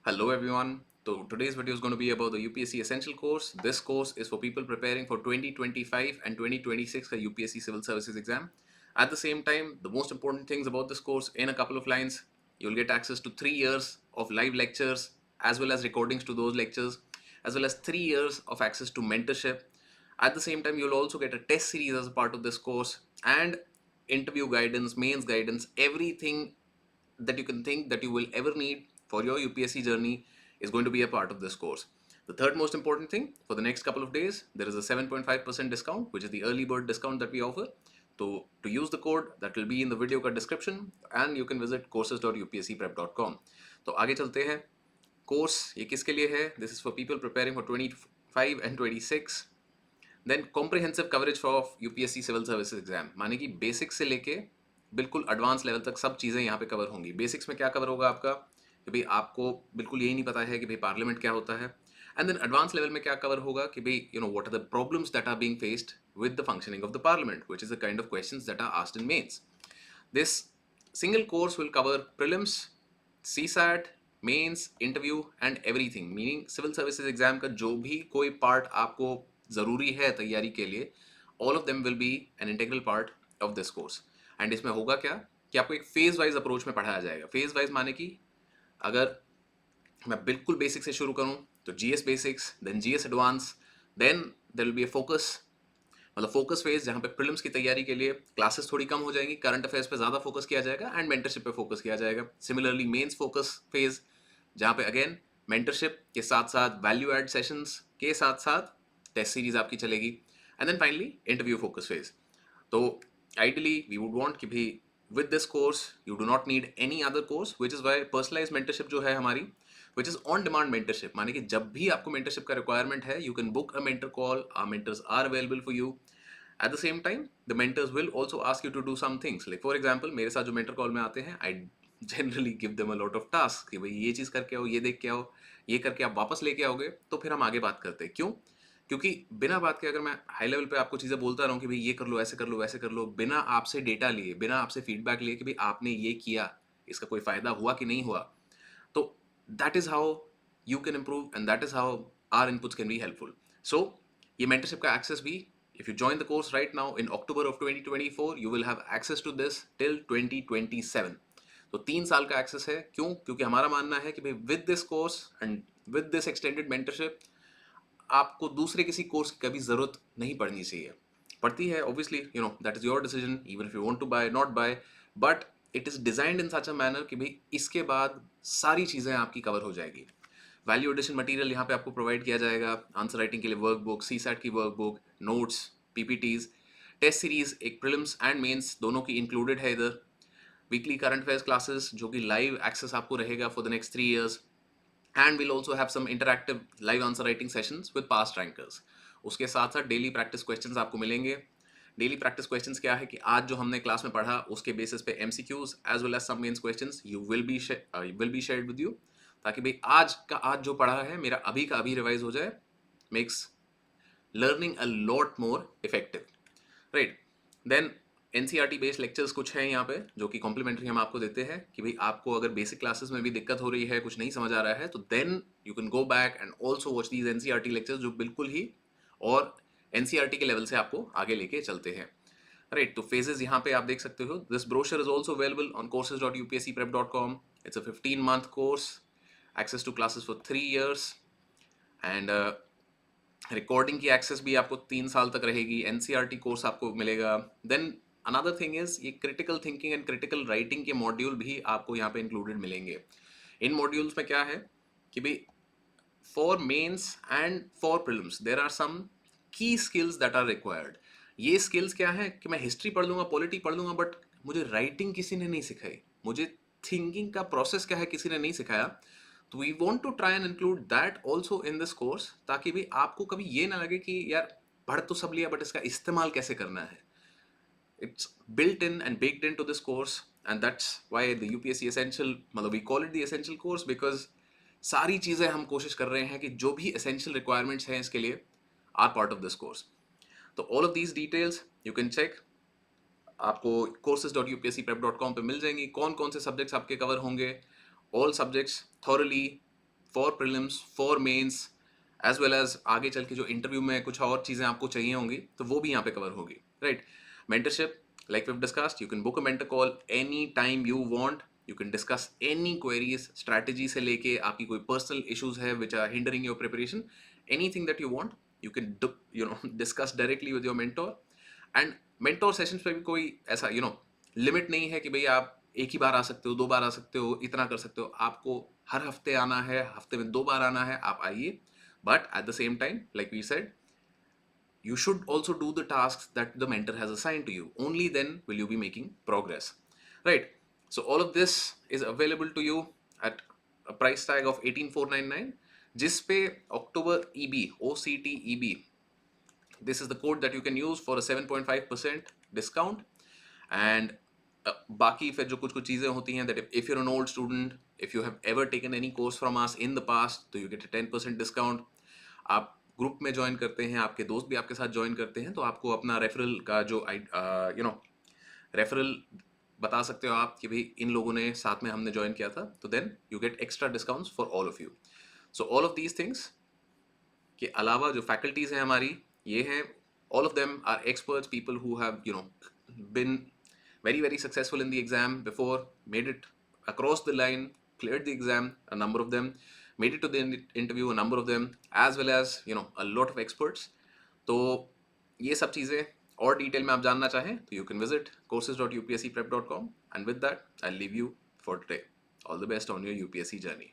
Hello everyone. So today's video is going to be about the UPSC Essential course. This course is for people preparing for 2025 and 2026 का UPSC Civil Services exam. At the same time, the most important things about this course in a couple of lines, you'll get access to 3 years of live lectures as well as recordings to those lectures, as well as 3 years of access to mentorship. At the same time, you'll also get a test series as a part of this course and interview guidance, mains guidance, everything that you can think that you will ever need for your UPSC journey is going to be a part of this course. The third most important thing, for the next couple of days, there is a 7.5% discount, which is the early bird discount that we offer. So to use the code, that will be in the video का description and you can visit courses.upscprep.com. तो आगे चलते हैं. Course ये किसके लिए है? This is for people preparing for 25 and 26. Then comprehensive coverage of UPSC civil services exam, माने कि बेसिक से लेके बिल्कुल एडवांस लेवल तक सब चीज़ें यहाँ पे कवर होंगी. बेसिक्स में क्या कवर होगा आपका कि भाई आपको बिल्कुल यही नहीं पता है कि भाई पार्लियामेंट क्या होता है. एंड देन एडवांस लेवल में क्या कवर होगा कि भाई what are the problems that are being faced with the functioning of the parliament, which is the kind of questions that are asked in mains. This single course will cover prelims, CSAT, mains, interview and everything. Meaning civil services exam का जो भी कोई part आपको ज़रूरी है तैयारी के लिए, all of them will be an integral part of this course. And इसमें होगा क्या कि आपको एक फेज वाइज अप्रोच में पढ़ाया जाएगा. फेज वाइज माने कि अगर मैं बिल्कुल बेसिक से शुरू करूं तो GS basics, then GS advance, then there will be a focus, मतलब फोकस फेज जहाँ पे प्रीलिम्स की तैयारी के लिए क्लासेस थोड़ी कम हो जाएंगी, करंट अफेयर्स पे ज़्यादा फोकस किया जाएगा एंड मेंटरशिप पे फोकस किया जाएगा. सिमिलरली मेंस फोकस फेज जहाँ पे अगेन मेंटरशिप के साथ साथ वैल्यू एड सेशंस के साथ साथ टेस्ट सीरीज आपकी चलेगी. And then finally interview focus phase. तो आइडियली वी वुड वांट कि भाई with this course you do not need any other course, which is why personalise mentorship जो है हमारी, which is on demand mentorship. माने कि जब भी आपको मेंटरशिप का रिक्वायरमेंट है, you can book a mentor call. Our mentors are available for you. At the same time, the mentors will also ask you to do some things. Like for example, मेरे साथ जो mentor call में आते हैं, I generally give them a lot of tasks कि भाई ये चीज़ करके आओ, ये देख के आओ, ये करके आप वापस लेके आओगे तो फिर हम आगे बात करते हैं. क्यों? क्योंकि बिना बात के अगर मैं हाई लेवल पे आपको चीज़ें बोलता रहूँ कि भाई ये कर लो, ऐसे कर लो, वैसे कर लो, बिना आपसे डेटा लिए, बिना आपसे फीडबैक लिए कि भाई आपने ये किया, इसका कोई फ़ायदा हुआ कि नहीं हुआ, तो that is how you can improve and that is how our inputs can be helpful. So ये मेंटरशिप का एक्सेस भी, if you join the course right now in October of 2024, you will have access to this till 2027. तो 3 साल का access है. क्यों? क्योंकि हमारा मानना है कि भाई with this course and with this extended mentorship आपको दूसरे किसी कोर्स की कभी ज़रूरत नहीं पड़नी चाहिए. पड़ती है obviously, that is your decision, even if you want to buy not buy, but it is designed in such a manner कि भाई इसके बाद सारी चीज़ें आपकी कवर हो जाएगी. वैल्यू एडिशन मटेरियल यहाँ पे आपको प्रोवाइड किया जाएगा. आंसर राइटिंग के लिए वर्क बुक, सी सैट की workbook, notes, PPTs, test series, एक प्रीलिम्स एंड मेंस दोनों की इंक्लूडेड है इधर. वीकली करंट अफेयर्स क्लासेस जो कि लाइव एक्सेस आपको रहेगा for the next 3 years. And will also have some interactive live answer writing sessions with past rankers. उसके साथ साथ डेली प्रैक्टिस क्वेश्चंस आपको मिलेंगे. डेली प्रैक्टिस क्वेश्चंस क्या है कि आज जो हमने क्लास में पढ़ा उसके बेसिस पे MCQs as well as some mains questions you will be shared with you, ताकि भाई आज जो पढ़ा है मेरा अभी का अभी रिवाइज हो जाए. Makes learning a lot more effective, right. Then NCERT based lectures कुछ हैं यहाँ पे जो कि कॉम्प्लीमेंट्री हम आपको देते हैं कि भाई आपको अगर बेसिक क्लासेस में भी दिक्कत हो रही है, कुछ नहीं समझ आ रहा है, तो then you can go back and also watch these NCERT lectures जो बिल्कुल ही और एनसीईआरटी के लेवल से आपको आगे लेके चलते हैं, राइट. तो फेजेस यहाँ पे आप देख सकते हो. This brochure is also available on courses.upscprep.com. It's a 15-month course, access to classes for 3 years and recording की एक्सेस भी आपको 3 साल तक रहेगी. एनसीईआरटी कोर्स आपको मिलेगा. देन अनदर थिंग इज ये critical thinking and critical writing के मॉड्यूल भी आपको यहाँ पे इंक्लूडेड मिलेंगे. इन मॉड्यूल्स में क्या है कि भाई for mains and for prelims there are some key skills that are required. ये स्किल्स क्या है कि मैं हिस्ट्री पढ़ लूंगा, पॉलिटी पढ़ लूंगा, बट मुझे राइटिंग किसी ने नहीं सिखाई, मुझे थिंकिंग का प्रोसेस क्या है किसी ने नहीं सिखाया. तो we want to try and include that also in this course, ताकि भी आपको कभी ये ना लगे कि यार पढ़ तो सब लिया बट इसका इस्तेमाल कैसे करना है. It's built in and baked into this course, and that's why the UPSC essential, मतलब we call it the essential course because सारी चीज़ें हम कोशिश कर रहे हैं कि जो भी essential requirements हैं इसके लिए are part of this course. तो all of these details you can check. आपको courses.upscprep.com पे मिल जाएंगी. कौन कौन से सब्जेक्ट्स आपके कवर होंगे, all subjects thoroughly for prelims, for mains, as well as आगे चल के जो इंटरव्यू में कुछ और चीज़ें आपको चाहिए होंगी तो वो भी यहाँ पे कवर होगी, right? Mentorship, like we've discussed, you can book a mentor call any time you want. You can discuss any queries, strategy से लेके आपकी कोई personal issues है which are hindering your preparation, anything that you want, you can discuss directly with your mentor. And mentor sessions पे भी कोई ऐसा limit नहीं है कि भाई आप एक ही बार आ सकते हो, 2 बार आ सकते हो, इतना कर सकते हो। आपको हर हफ्ते आना है, हफ्ते में 2 बार आना है, आप आइए। But at the same time, like we said, you should also do the tasks that the mentor has assigned to you. Only then will you be making progress, right? So all of this is available to you at a price tag of 18499, जिस पे October EB, OCT EB, this is the code that you can use for a 7.5% discount. And बाकी फिर जो कुछ कुछ चीज़ें होती हैं, that if you're an old student, if you have ever taken any course from us in the past, तो you get a 10% discount. आप ग्रुप में ज्वाइन करते हैं, आपके दोस्त भी आपके साथ ज्वाइन करते हैं, तो आपको अपना रेफरल का जो रेफरल बता सकते हो आप कि भाई इन लोगों ने साथ में हमने ज्वाइन किया था, तो then you get extra discounts for all of you. So all of these things के अलावा जो फैकल्टीज हैं हमारी, ये हैं, all of them are experts, people who have been very successful in the exam before, made it across the line, cleared the exam, a number of them made it to the interview, a number of them, as well as a lot of experts. तो ये सब चीज़ें और detail में आप जानना चाहें तो you can visit courses.upscprep.com, and with that I'll leave you for today. All the best on your UPSC journey.